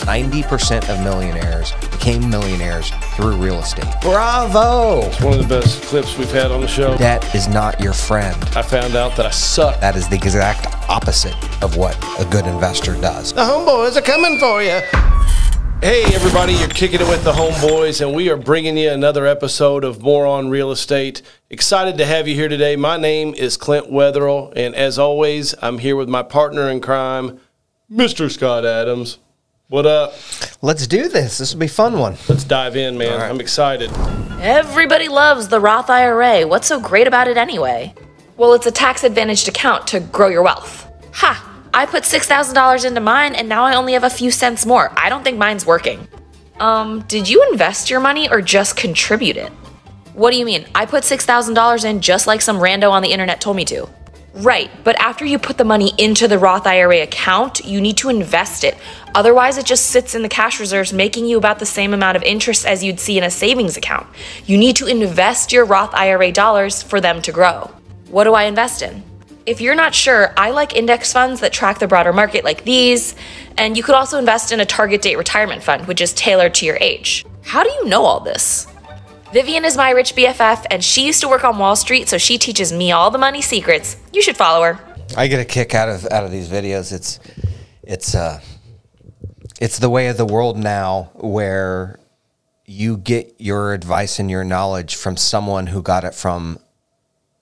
90% of millionaires became millionaires through real estate. Bravo! It's one of the best clips we've had on the show. Debt is not your friend. I found out that I suck. That is the exact opposite of what a good investor does. The homeboys are coming for you. Hey everybody, you're kicking it with the homeboys, and we are bringing you another episode of Moron Real Estate. Excited to have you here today. My name is Clint Wetherill, and as always, I'm here with my partner in crime, Mr. Scott Adams. What up? Let's do this. This will be a fun one. Let's dive in, man. Right. I'm excited. Everybody loves the Roth IRA. What's so great about it anyway? Well, it's a tax-advantaged account to grow your wealth. Ha! I put $6,000 into mine, and now I only have a few cents more. I don't think mine's working. Did you invest your money or just contribute it? What do you mean? I put $6,000 in just like some rando on the internet told me to. Right, but after you put the money into the Roth IRA account, you need to invest it. Otherwise, it just sits in the cash reserves, making you about the same amount of interest as you'd see in a savings account. You need to invest your Roth IRA dollars for them to grow. What do I invest in? If you're not sure, I like index funds that track the broader market like these, and you could also invest in a target date retirement fund, which is tailored to your age. How do you know all this? Vivian is my rich BFF, and she used to work on Wall Street, so she teaches me all the money secrets. You should follow her. I get a kick out of these videos. It's the way of the world now, where you get your advice and your knowledge from someone who got it from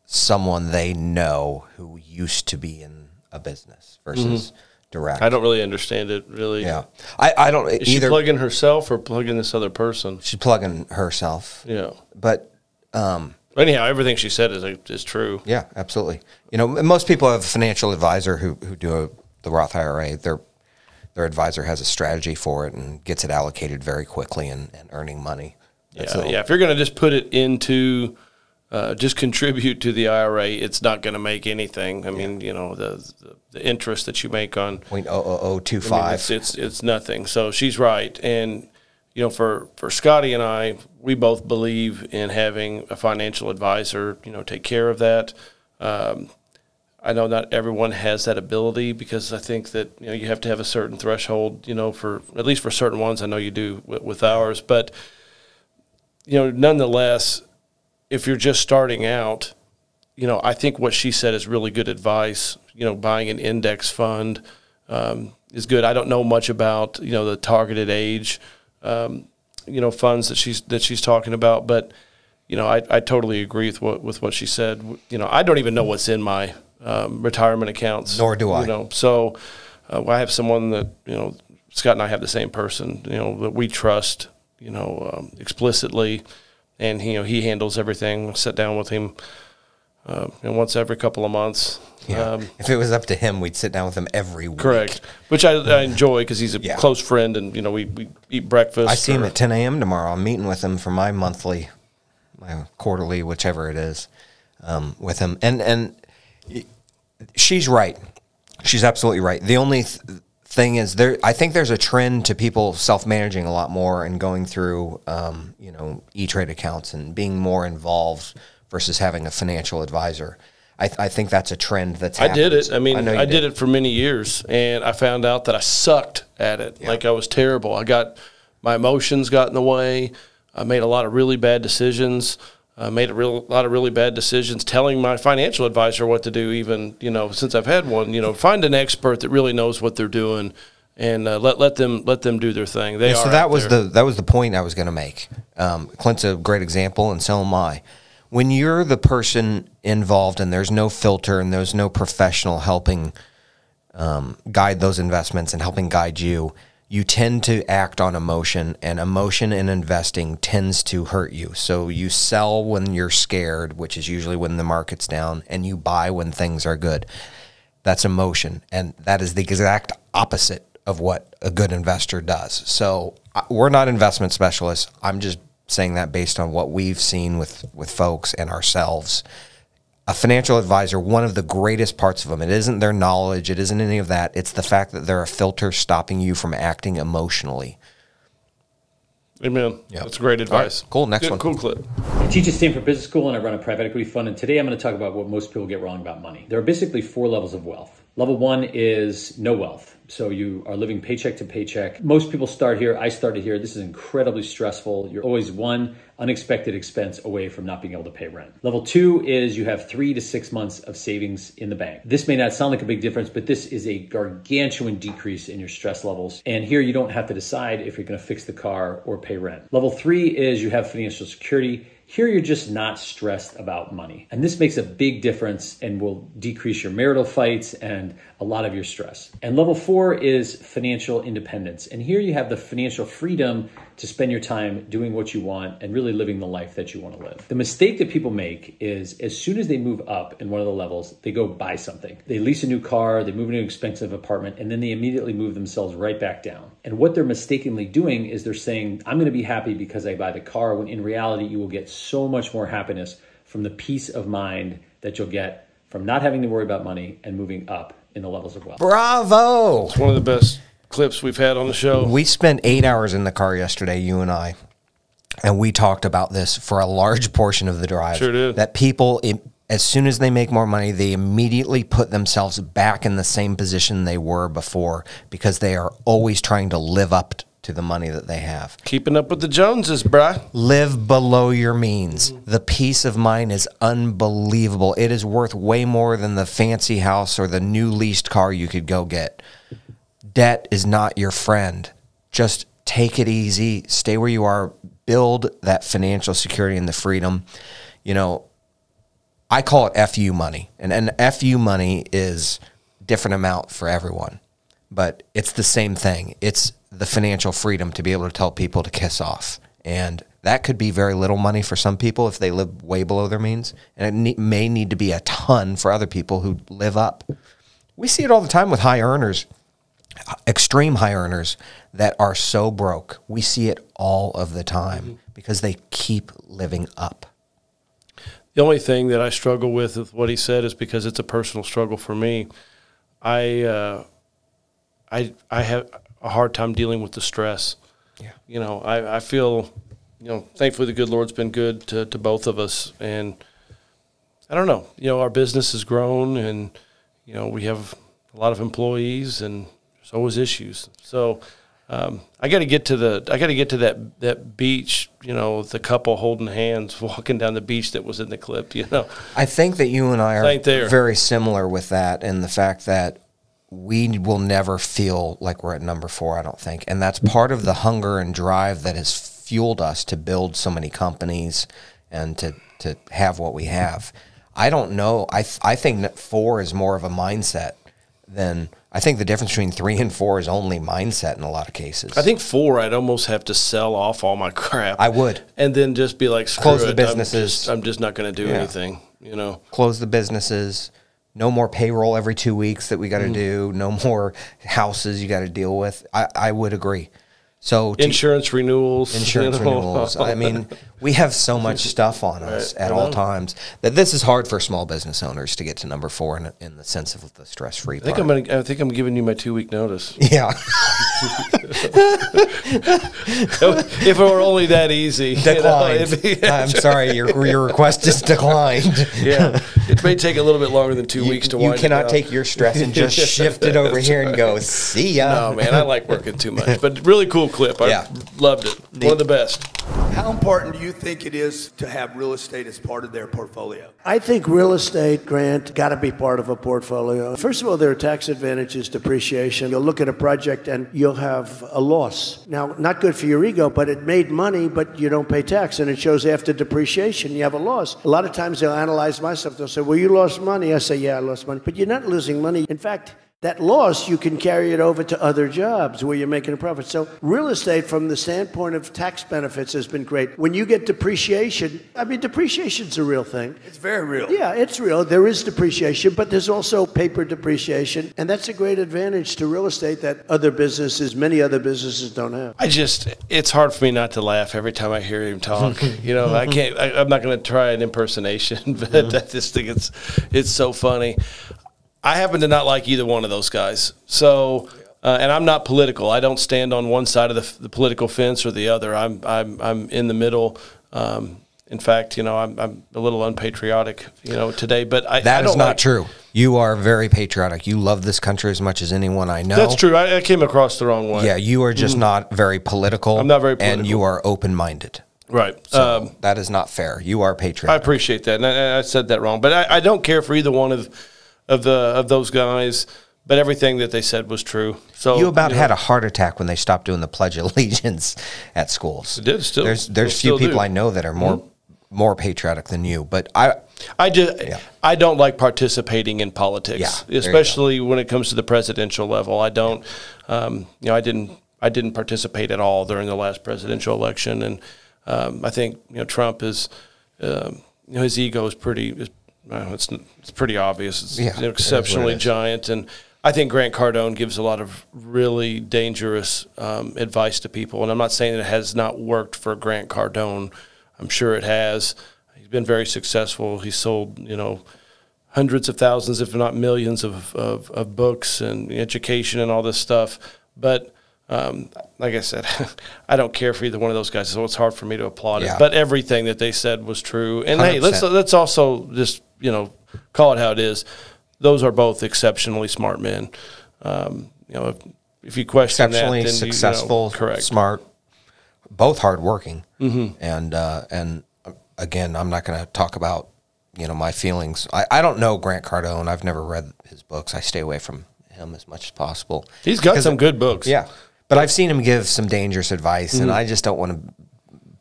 someone they know who used to be in a business versus direct. I don't really understand it, really. Yeah. I don't Is either. she plugging herself or plugging this other person? She's plugging herself. Yeah. But anyhow, everything she said is true. yeah, absolutely. You know, most people have a financial advisor who do the Roth IRA. Their advisor has a strategy for it and gets it allocated very quickly and earning money. Yeah. If you're going to just put it into just contribute to the IRA, it's not going to make anything. I mean, you know, the interest that you make on 0.00025. I mean, it's nothing. So she's right. And, you know, for Scotty and I, we both believe in having a financial advisor, you know, take care of that. I know not everyone has that ability, because I think that, you know, you have to have a certain threshold, you know, for at least for certain ones. I know you do with ours. But, you know, nonetheless, if you're just starting out, you know, I think what she said is really good advice. You know, buying an index fund is good. I don't know much about, you know, the targeted age, you know, funds that she's talking about, but, you know, I totally agree with what she said. You know, I don't even know what's in my retirement accounts. Nor do I. You know, so I have someone that, you know, Scott and I have the same person, you know, that we trust, you know, explicitly. And he handles everything. I'll sit down with him and once every couple of months. Yeah. If it was up to him, we'd sit down with him every week. Correct. Which I enjoy, because he's a close friend, and, you know, we eat breakfast. I see him at 10 a.m. tomorrow. I'm meeting with him for my monthly, my quarterly, whichever it is, with him. And she's right. She's absolutely right. The only thing is, I think there's a trend to people self-managing a lot more and going through, you know, E-Trade accounts and being more involved versus having a financial advisor. I think that's a trend that's happening. I did it. I mean, I did it for many years, and I found out that I sucked at it. Yeah. Like, I was terrible. My emotions got in the way. I made a lot of really bad decisions. I made lot of really bad decisions telling my financial advisor what to do, even, you know, since I've had one. You know, find an expert that really knows what they're doing, and let them do their thing. So that was the point I was going to make. Clint's a great example, and so am I. When you're the person involved and there's no filter and there's no professional helping guide those investments and helping guide you, you tend to act on emotion, and emotion in investing tends to hurt you. So you sell when you're scared, which is usually when the market's down, and you buy when things are good. That's emotion, and that is the exact opposite of what a good investor does. So we're not investment specialists. I'm just saying that based on what we've seen with folks and ourselves. A financial advisor, one of the greatest parts of them, it isn't their knowledge, it isn't any of that. It's the fact that they're a filter stopping you from acting emotionally. Amen. Yep. That's great advice. Right, cool. Next one. Cool clip. I teach at Stanford Business School, and I run a private equity fund. And today I'm going to talk about what most people get wrong about money. There are basically 4 levels of wealth. Level 1 is no wealth. So you are living paycheck to paycheck. Most people start here. I started here. This is incredibly stressful. You're always one unexpected expense away from not being able to pay rent. Level 2 is you have 3 to 6 months of savings in the bank. This may not sound like a big difference, but this is a gargantuan decrease in your stress levels. And here you don't have to decide if you're going to fix the car or pay rent. Level 3 is you have financial security. Here, you're just not stressed about money. And this makes a big difference and will decrease your marital fights and a lot of your stress. And level 4 is financial independence. And here you have the financial freedom to spend your time doing what you want and really living the life that you want to live. The mistake that people make is as soon as they move up in one of the levels, they go buy something. They lease a new car, they move into an expensive apartment, and then they immediately move themselves right back down. And what they're mistakenly doing is they're saying, I'm going to be happy because I buy the car, when in reality, you will get so much more happiness from the peace of mind that you'll get from not having to worry about money and moving up in the levels of wealth. Bravo! It's one of the best clips we've had on the show. We spent 8 hours in the car yesterday, you and I, and we talked about this for a large portion of the drive. Sure did. That people, as soon as they make more money, they immediately put themselves back in the same position they were before because they are always trying to live up to the money that they have. Keeping up with the Joneses, bruh. Live below your means. The peace of mind is unbelievable. It is worth way more than the fancy house or the new leased car you could go get. Debt is not your friend. Just take it easy. Stay where you are. Build that financial security and the freedom. You know, I call it FU money. And FU money is different amount for everyone. But it's the same thing. It's the financial freedom to be able to tell people to kiss off. And that could be very little money for some people if they live way below their means. And it may need to be a ton for other people who live up. We see it all the time with high earners, extreme high earners that are so broke. We see it all of the time because they keep living up. The only thing that I struggle with what he said is because it's a personal struggle for me. I have a hard time dealing with the stress. Yeah. You know, I feel, you know, thankfully the good Lord's been good to both of us. And I don't know, you know, our business has grown and, you know, we have a lot of employees and there's always issues. So I got to get to that beach, you know, the couple holding hands walking down the beach that was in the clip, you know. I think that you and I are very similar with that and the fact that we will never feel like we're at number 4, I don't think. And that's part of the hunger and drive that has fueled us to build so many companies and to have what we have. I don't know. I think that 4 is more of a mindset than – I think the difference between 3 and 4 is only mindset in a lot of cases. I think 4, I'd almost have to sell off all my crap. I would. And then just be like, screw close it. the businesses. I'm just not going to do anything, you know. Close the businesses. No more payroll every 2 weeks that we got to do. No more houses you got to deal with. I would agree. So insurance renewals. Insurance renewals. I mean, we have so much stuff on us at all times that this is hard for small business owners to get to number 4 in the sense of the stress-free part. I think I'm giving you my 2-week notice. Yeah. If it were only that easy. Declined. You know, I'm sorry, your request is declined. Yeah. It may take a little bit longer than 2 weeks to wind it down. You cannot take your stress and just shift it over here and go, see ya. No, man, I like working too much. But really cool clip. I loved it. One of the best. How important do you think it is to have real estate as part of their portfolio? I think real estate, Grant, got to be part of a portfolio. First of all, there are tax advantages, depreciation. You'll look at a project and you'll have a loss. Now, not good for your ego, but it made money, but you don't pay tax. And it shows after depreciation, you have a loss. A lot of times they'll analyze my stuff. They'll say, well, you lost money. I say, yeah, I lost money. But you're not losing money. In fact, that loss, you can carry it over to other jobs where you're making a profit. So real estate, from the standpoint of tax benefits, has been great. When you get depreciation, I mean, depreciation's a real thing. It's very real. Yeah, it's real. There is depreciation, but there's also paper depreciation. And that's a great advantage to real estate that many other businesses don't have. It's hard for me not to laugh every time I hear him talk. You know, I'm not going to try an impersonation, but I just think it's so funny. I happen to not like either one of those guys. So, and I'm not political. I don't stand on one side of the political fence or the other. I'm in the middle. In fact, I'm a little unpatriotic, today. But I That don't is not true. You are very patriotic. You love this country as much as anyone I know. That's true. I came across the wrong way. Yeah, you are just not very political. I'm not very political. And you are open-minded. Right. So that is not fair. You are patriotic. I appreciate that, and I said that wrong. But I don't care for either one of those guys. But everything that they said was true. So you had a heart attack when they stopped doing the Pledge of Allegiance at schools. It did still. There's few people I know that are more patriotic than you. But I don't like participating in politics, especially when it comes to the presidential level. I don't. I didn't participate at all during the last presidential election, and I think Trump is his ego is pretty. It's pretty obvious. It's exceptionally giant, and I think Grant Cardone gives a lot of really dangerous advice to people. And I'm not saying that it has not worked for Grant Cardone. I'm sure it has. He's been very successful. He's sold, hundreds of thousands, if not millions, of books and education and all this stuff. But like I said, I don't care for either one of those guys, so it's hard for me to applaud it. But everything that they said was true. And 100%. Hey, let's also just call it how it is. Those are both exceptionally smart men. If you question that, then successful, correct, smart, both hardworking, and again, I'm not going to talk about my feelings. I don't know Grant Cardone. I've never read his books. I stay away from him as much as possible. He's got some good books. Yeah, but I've seen him give some dangerous advice, and I just don't want to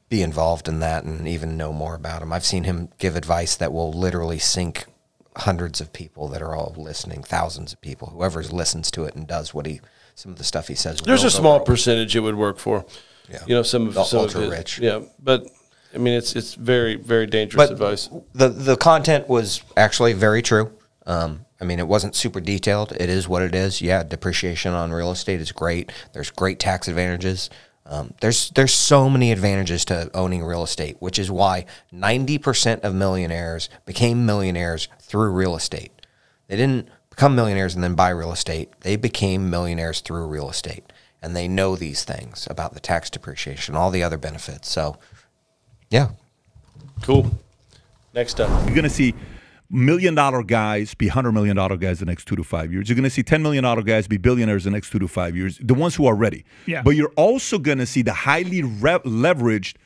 be involved in that and even know more about him. I've seen him give advice that will literally sink hundreds of people that are all listening, thousands of people, whoever listens to it and does some of the stuff he says. There's a small percentage it would work for. Yeah. Some of ultra rich. Yeah, but I mean, it's very, very dangerous advice. The content was actually very true. I mean, it wasn't super detailed. It is what it is. Yeah, depreciation on real estate is great. There's great tax advantages. There's so many advantages to owning real estate, which is why 90% of millionaires became millionaires through real estate. They didn't become millionaires and then buy real estate. They became millionaires through real estate, and they know these things about the tax depreciation, all the other benefits. So, yeah. Cool. Next up. You're going to see $1 million guys be $100 million guys the next 2 to 5 years. You're going to see $10 million guys be billionaires the next 2 to 5 years, the ones who are ready. Yeah. But you're also going to see the highly leveraged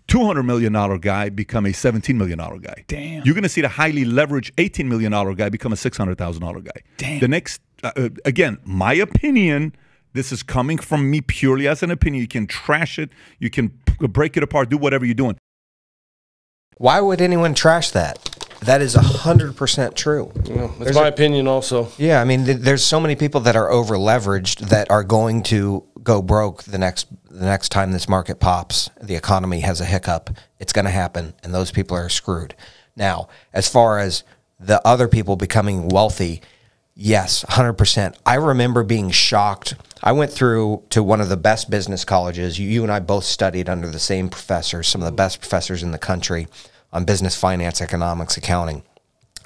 $200 million guy become a $17 million guy. Damn. You're going to see the highly leveraged $18 million guy become a $600,000 guy. Damn. The next, again, my opinion, this is coming from me purely as an opinion. You can trash it. You can break it apart, do whatever you're doing. Why would anyone trash that? That is 100% true. Yeah, that's my opinion also. Yeah, I mean, there's so many people that are over leveraged that are going to go broke the next time this market pops. The economy has a hiccup. It's going to happen, and those people are screwed. Now, as far as the other people becoming wealthy, yes, 100%. I remember being shocked. I went through to one of the best business colleges. You and I both studied under the same professors, some of the best professors in the country on business, finance, economics, accounting,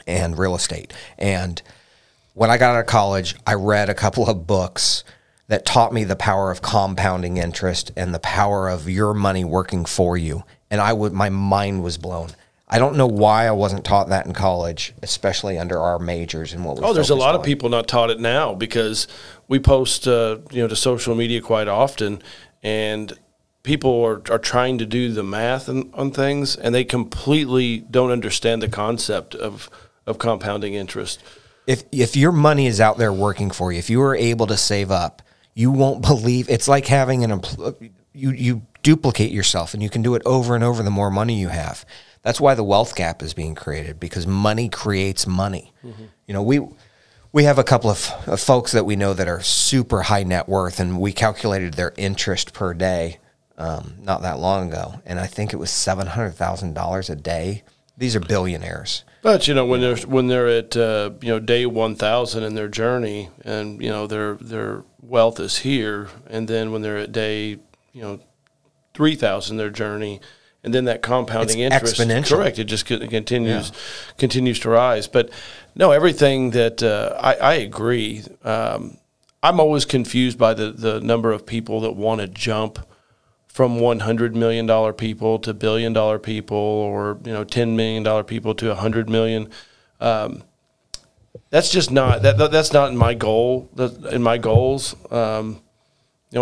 and real estate. And when I got out of college, I read a couple of books that taught me the power of compounding interest and the power of your money working for you. And my mind was blown. I don't know why I wasn't taught that in college, especially under our majors and what we there's a lot of people not taught it now because we post to social media quite often, and people are trying to do the math on things, and they completely don't understand the concept of compounding interest. If your money is out there working for you, if you are able to save up, you won't believe it's like having you duplicate yourself, and you can do it over and over the more money you have. That's why the wealth gap is being created, because money creates money. Mm-hmm. We have a couple of folks that we know that are super high net worth, and we calculated their interest per day not that long ago, and I think it was $700,000 a day. These are billionaires. But when they're at day 1,000 in their journey, and their wealth is here, and then when they're at day 3,000 their journey. And then that compounding interest, exponential. Correct? It just continues to rise. But no, everything that I agree. I'm always confused by the number of people that want to jump from $100 million people to $1 billion people, or $10 million people to $100 million. That's just not that's not in my goal. In my goals, in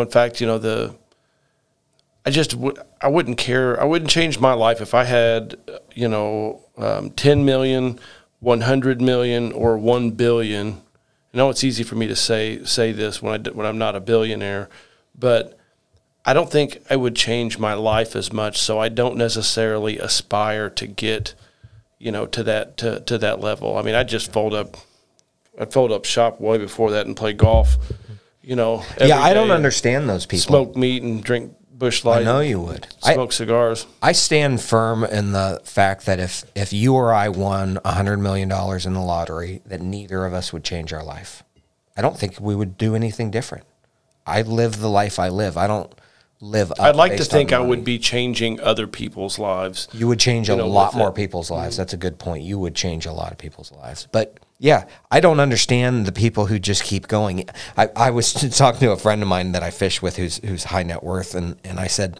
fact, I wouldn't care. I wouldn't change my life if I had 10 million, 100 million, or 1 billion. I know it's easy for me to say this when I'm not a billionaire, but I don't think I would change my life as much. So I don't necessarily aspire to get, to that level. I mean, I'd fold up shop way before that and play golf. I don't understand those people. Smoke meat and drink Busch Light. I know you would. Smoke cigars. I stand firm in the fact that if you or I won $100 million in the lottery, that neither of us would change our life. I don't think we would do anything different. I live the life I live. I don't live up. I'd like to based think on I money. would be changing other people's lives. You would change a lot more people's lives. That's a good point. You would change a lot of people's lives. But yeah, I don't understand the people who just keep going. I was talking to a friend of mine that I fish with who's high net worth, and I said,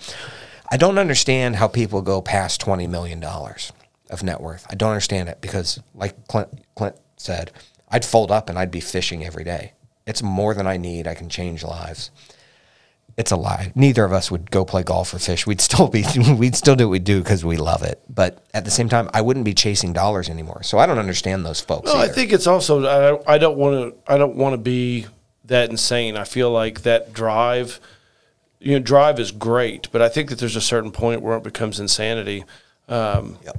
I don't understand how people go past $20 million of net worth. I don't understand it because, like Clint said, I'd fold up and I'd be fishing every day. It's more than I need. I can change lives. It's a lie. Neither of us would go play golf or fish. We'd still do what we do because we love it. But at the same time, I wouldn't be chasing dollars anymore. So I don't understand those folks. No, either. I think it's also I don't want to be that insane. I feel like that drive, drive is great, but I think that there's a certain point where it becomes insanity. Yep.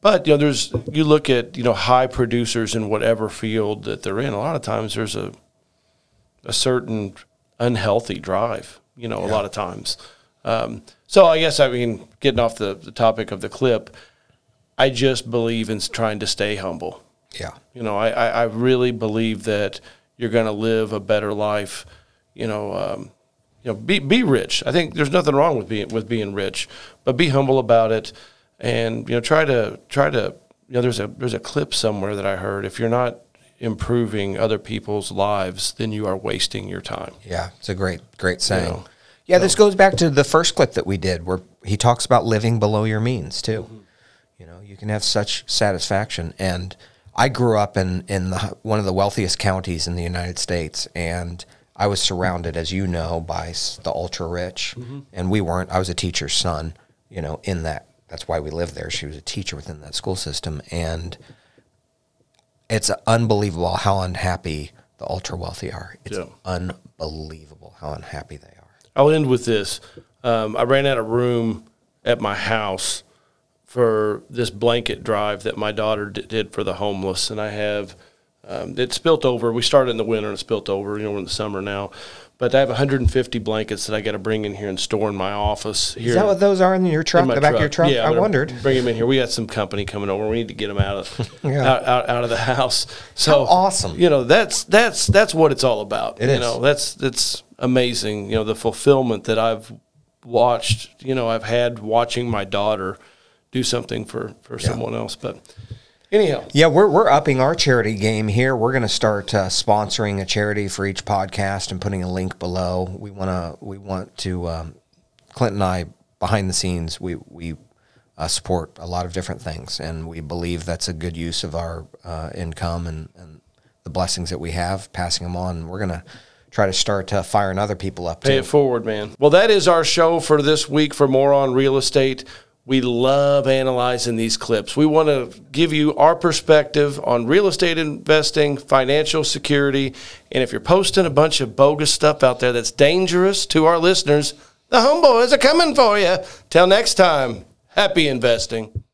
But you look at high producers in whatever field that they're in. A lot of times there's a certain unhealthy drive, a lot of times. So I guess, getting off the topic of the clip, I just believe in trying to stay humble. Yeah. I really believe that you're going to live a better life, be rich. I think there's nothing wrong with being rich, but be humble about it. And, try to, there's a clip somewhere that I heard, if you're not improving other people's lives, then you are wasting your time. Yeah, it's a great saying. This goes back to the first clip that we did where he talks about living below your means too. Mm-hmm. You can have such satisfaction. And I grew up in one of the wealthiest counties in the United States, and I was surrounded, as you know, by the ultra rich. Mm-hmm. And we weren't. I was a teacher's son, in that. That's why we lived there. She was a teacher within that school system, and it's unbelievable how unhappy the ultra wealthy are. It's unbelievable how unhappy they are. I'll end with this. I ran out of room at my house for this blanket drive that my daughter did for the homeless, and I have it spilt over. We started in the winter and it spilt over. We're in the summer now. But I have 150 blankets that I got to bring in here and store in my office. Here. Is that what those are in your truck, the back of your truck? Yeah, I wondered. Bring them in here. We got some company coming over. We need to get them out of out of the house. So how awesome! That's what it's all about. It is. That's amazing. The fulfillment that I've watched. I've had watching my daughter do something for someone else. But anyhow, we're upping our charity game here. We're going to start sponsoring a charity for each podcast and putting a link below. We want to Clint and I, behind the scenes, we support a lot of different things, and we believe that's a good use of our income and the blessings that we have, passing them on. We're going to try to start firing other people up. Pay it forward, man. Well, that is our show for this week for Moron Real Estate. We love analyzing these clips. We want to give you our perspective on real estate investing, financial security, and if you're posting a bunch of bogus stuff out there that's dangerous to our listeners, the homeboys are coming for you. Till next time, happy investing.